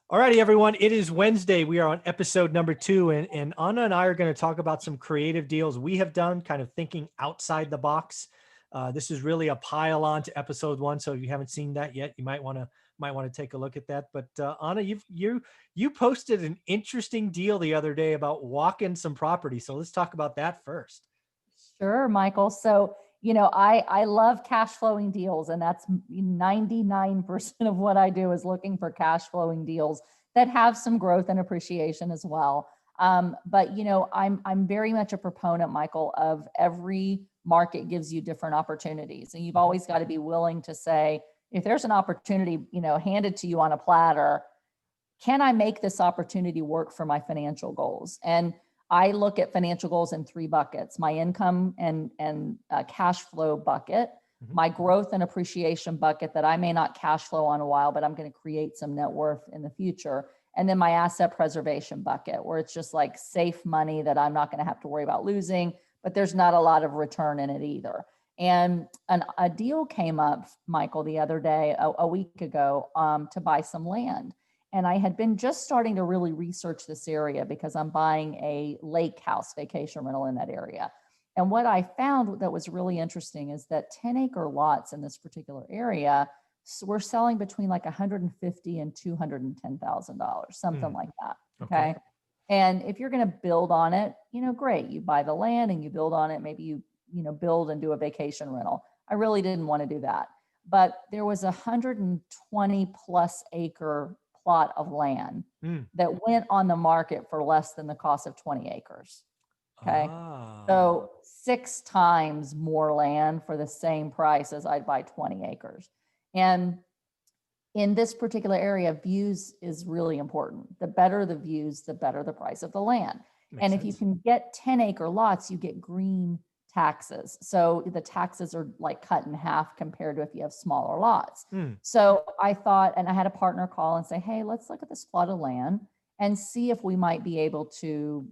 All righty, everyone. It is Wednesday. We are on episode number 2, and Anna and I are going to talk about some creative deals we have done, kind of thinking outside the box. This is really a pile on to episode 1, so if you haven't seen that yet, you might want to take a look at that. But Anna, you posted an interesting deal the other day about walking some property, so let's talk about that first. Sure, Michael. So, I love cash flowing deals, and that's 99% of what I do is looking for cash flowing deals that have some growth and appreciation as well. But I'm very much a proponent, Michael, of every market gives you different opportunities, and you've always got to be willing to say, if there's an opportunity, handed to you on a platter, can I make this opportunity work for my financial goals? And I look at financial goals in 3 buckets: my income and cash flow bucket, my growth and appreciation bucket that I may not cash flow on a while, but I'm going to create some net worth in the future. And then my asset preservation bucket, where it's just like safe money that I'm not going to have to worry about losing, but there's not a lot of return in it either. And a deal came up, Michael, the other day, a week ago, to buy some land. And I had been just starting to really research this area because I'm buying a lake house vacation rental in that area. And what I found that was really interesting is that 10-acre lots in this particular area were selling between like $150,000 and $210,000, something like that. Okay. And if you're going to build on it, great. You buy the land and you build on it. Maybe you build and do a vacation rental. I really didn't want to do that. But there was 120 plus acre plot of land that went on the market for less than the cost of 20 acres. Okay. So 6 times more land for the same price as I'd buy 20 acres. And in this particular area, views is really important. The better the views, the better the price of the land. And if you can get 10-acre lots, you get green taxes. So the taxes are like cut in half compared to if you have smaller lots. So I thought, and I had a partner call and say, hey, let's look at this plot of land and see if we might be able to,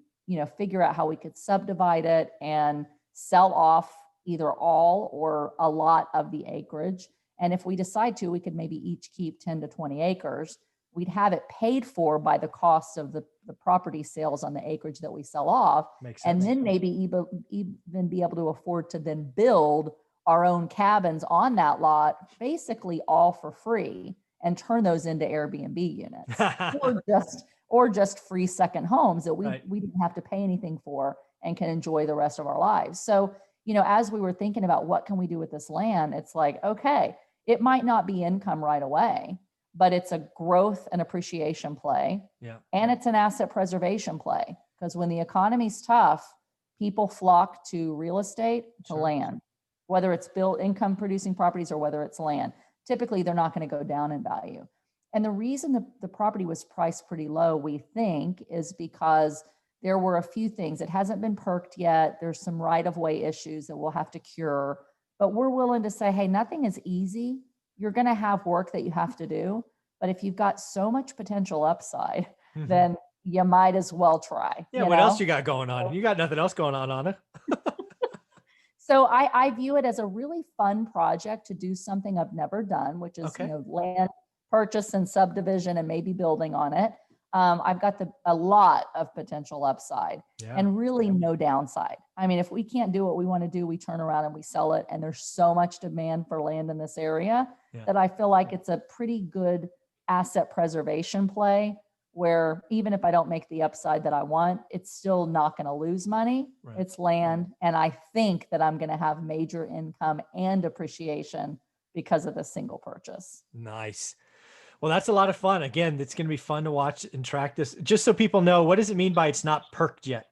figure out how we could subdivide it and sell off either all or a lot of the acreage. And if we decide to, we could maybe each keep 10 to 20 acres. We'd have it paid for by the cost of the property sales on the acreage that we sell off. And then maybe even be able to afford to then build our own cabins on that lot, basically all for free, and turn those into Airbnb units or just free second homes that we didn't have to pay anything for and can enjoy the rest of our lives. So, as we were thinking about what can we do with this land, it's like, okay, it might not be income right away, but it's a growth and appreciation play. And it's an asset preservation play, because when the economy's tough, people flock to real estate, to land, whether it's built income producing properties or whether it's land. Typically, they're not going to go down in value. And the reason the property was priced pretty low, we think, is because there were a few things. It hasn't been perked yet. There's some right-of-way issues that we'll have to cure, but we're willing to say, hey, nothing is easy. You're going to have work that you have to do. But if you've got so much potential upside, then you might as well try. Yeah. What else you got going on? You got nothing else going on, Anna. So I view it as a really fun project to do something I've never done, which is, land purchase and subdivision and maybe building on it. I've got a lot of potential upside and really no downside. I mean, if we can't do what we want to do, we turn around and we sell it. And there's so much demand for land in this area that I feel like it's a pretty good asset preservation play, where even if I don't make the upside that I want, it's still not going to lose money. It's land. And I think that I'm going to have major income and appreciation because of the single purchase. Nice. Well, that's a lot of fun. Again, it's going to be fun to watch and track this. Just so people know, what does it mean by it's not perked yet?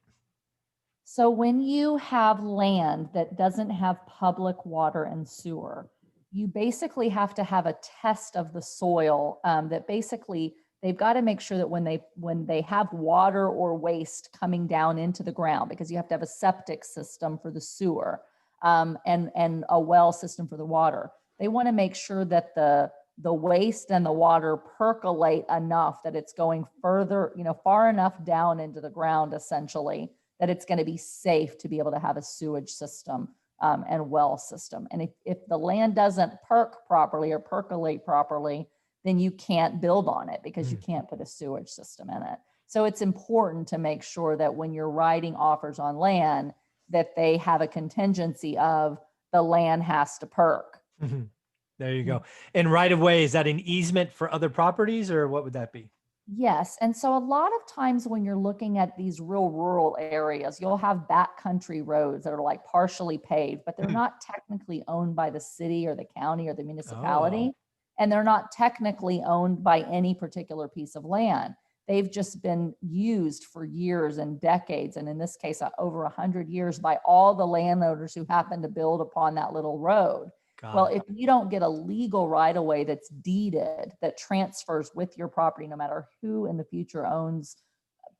So when you have land that doesn't have public water and sewer, you basically have to have a test of the soil that basically they've got to make sure that when they have water or waste coming down into the ground, because you have to have a septic system for the sewer and a well system for the water. They want to make sure that the waste and the water percolate enough that it's going further, far enough down into the ground, essentially, that it's going to be safe to be able to have a sewage system and well system. And if the land doesn't perk properly or percolate properly, then you can't build on it because you can't put a sewage system in it. So it's important to make sure that when you're writing offers on land, that they have a contingency of the land has to perk. There you go. And right of way, is that an easement for other properties, or what would that be? Yes. And so a lot of times when you're looking at these real rural areas, you'll have backcountry roads that are like partially paved, but they're not technically owned by the city or the county or the municipality. And they're not technically owned by any particular piece of land. They've just been used for years and decades. And in this case, over 100 years by all the landowners who happen to build upon that little road. Well, if you don't get a legal right of way that's deeded, that transfers with your property, no matter who in the future owns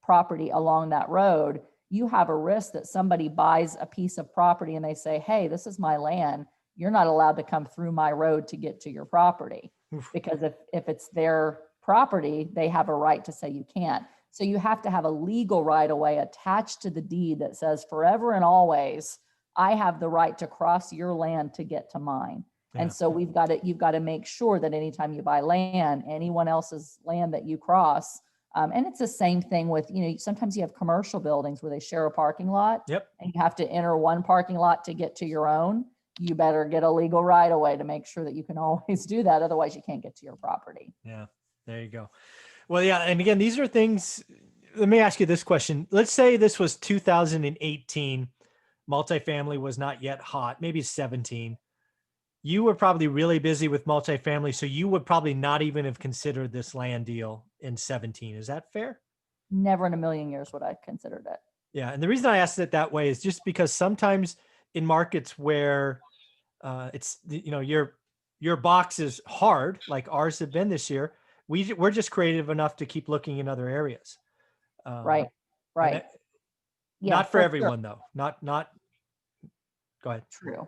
property along that road, you have a risk that somebody buys a piece of property and they say, hey, this is my land. You're not allowed to come through my road to get to your property. Because if it's their property, they have a right to say you can't. So you have to have a legal right of way attached to the deed that says forever and always, I have the right to cross your land to get to mine. And so you've got to make sure that anytime you buy land, anyone else's land that you cross, and it's the same thing with, sometimes you have commercial buildings where they share a parking lot. And you have to enter one parking lot to get to your own. You better get a legal right of way to make sure that you can always do that. Otherwise you can't get to your property. Yeah, there you go. Well, yeah. And again, these are things, let me ask you this question. Let's say this was 2018. Multifamily was not yet hot, maybe 17. You were probably really busy with multifamily, so you would probably not even have considered this land deal in 17. Is that fair? Never in a million years would I considered it. Yeah. And the reason I asked it that way is just because sometimes in markets where it's, your box is hard, like ours have been this year, we're just creative enough to keep looking in other areas. Right. Yeah, not for everyone though. Not. Go ahead. True.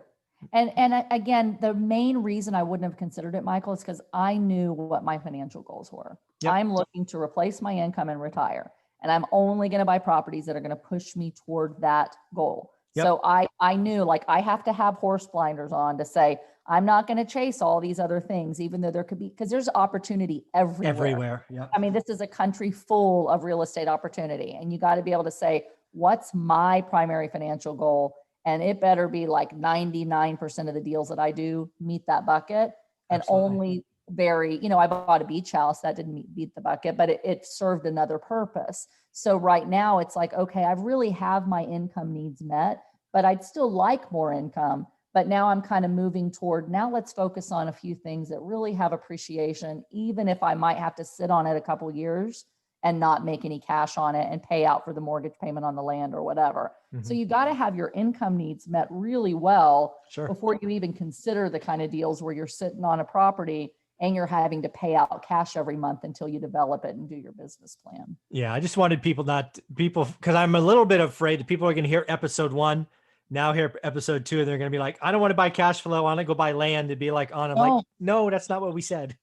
And again, the main reason I wouldn't have considered it, Michael, is because I knew what my financial goals were. I'm looking to replace my income and retire. And I'm only going to buy properties that are going to push me toward that goal. So I knew, like, I have to have horse blinders on to say, I'm not going to chase all these other things, even though there could be, because there's opportunity everywhere. I mean, this is a country full of real estate opportunity. And you got to be able to say, what's my primary financial goal? And it better be like 99% of the deals that I do meet that bucket. And only I bought a beach house that didn't meet the bucket, but it served another purpose. So right now it's like, okay, I really have my income needs met, but I'd still like more income. But now I'm kind of moving toward, now let's focus on a few things that really have appreciation, even if I might have to sit on it a couple of years and not make any cash on it and pay out for the mortgage payment on the land or whatever. So you got to have your income needs met really well before you even consider the kind of deals where you're sitting on a property and you're having to pay out cash every month until you develop it and do your business plan. Yeah, I just wanted because I'm a little bit afraid that people are going to hear episode 1, now hear episode 2, and they're going to be like, I don't want to buy cash flow. I want to go buy land and be like on. I'm like, no, that's not what we said.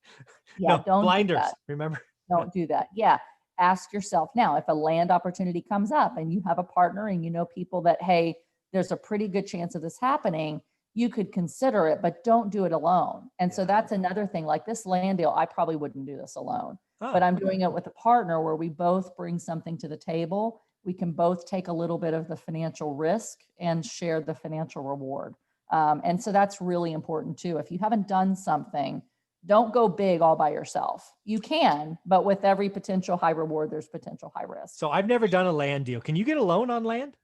Yeah, don't blinders. Do that. Remember? Don't do that. Yeah. Ask yourself now, if a land opportunity comes up and you have a partner and you know people that, hey, there's a pretty good chance of this happening, you could consider it, but don't do it alone. And so that's another thing, like this land deal, I probably wouldn't do this alone, but I'm doing it with a partner where we both bring something to the table. We can both take a little bit of the financial risk and share the financial reward. And so that's really important too. If you haven't done something, don't go big all by yourself. You can, but with every potential high reward, there's potential high risk. So I've never done a land deal. Can you get a loan on land?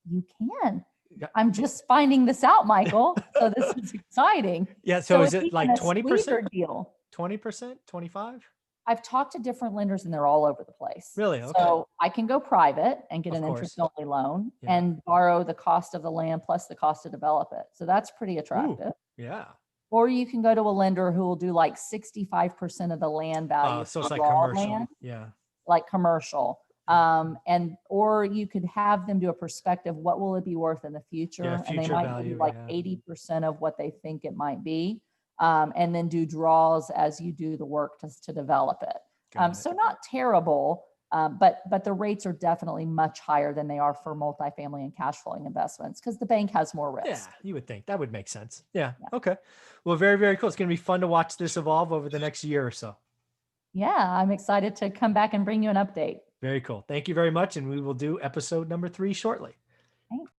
You can. I'm just finding this out, Michael. So this is exciting. Yeah. So is it like 20% deal? 20%, 25? I've talked to different lenders and they're all over the place. Really? Okay. So I can go private and get an interest-only loan and borrow the cost of the land plus the cost to develop it. So that's pretty attractive. Ooh, yeah. Or you can go to a lender who will do like 65% of the land value. So it's like commercial. Land, yeah. Like commercial. Or you could have them do a perspective. What will it be worth in the future? Yeah, and they might value, do like 80% of what they think it might be. And then do draws as you do the work to develop it. So not terrible, but the rates are definitely much higher than they are for multifamily and cash flowing investments because the bank has more risk. Yeah, you would think that would make sense. Yeah. Okay. Well, very, very cool. It's going to be fun to watch this evolve over the next year or so. Yeah, I'm excited to come back and bring you an update. Very cool. Thank you very much. And we will do episode number 3 shortly.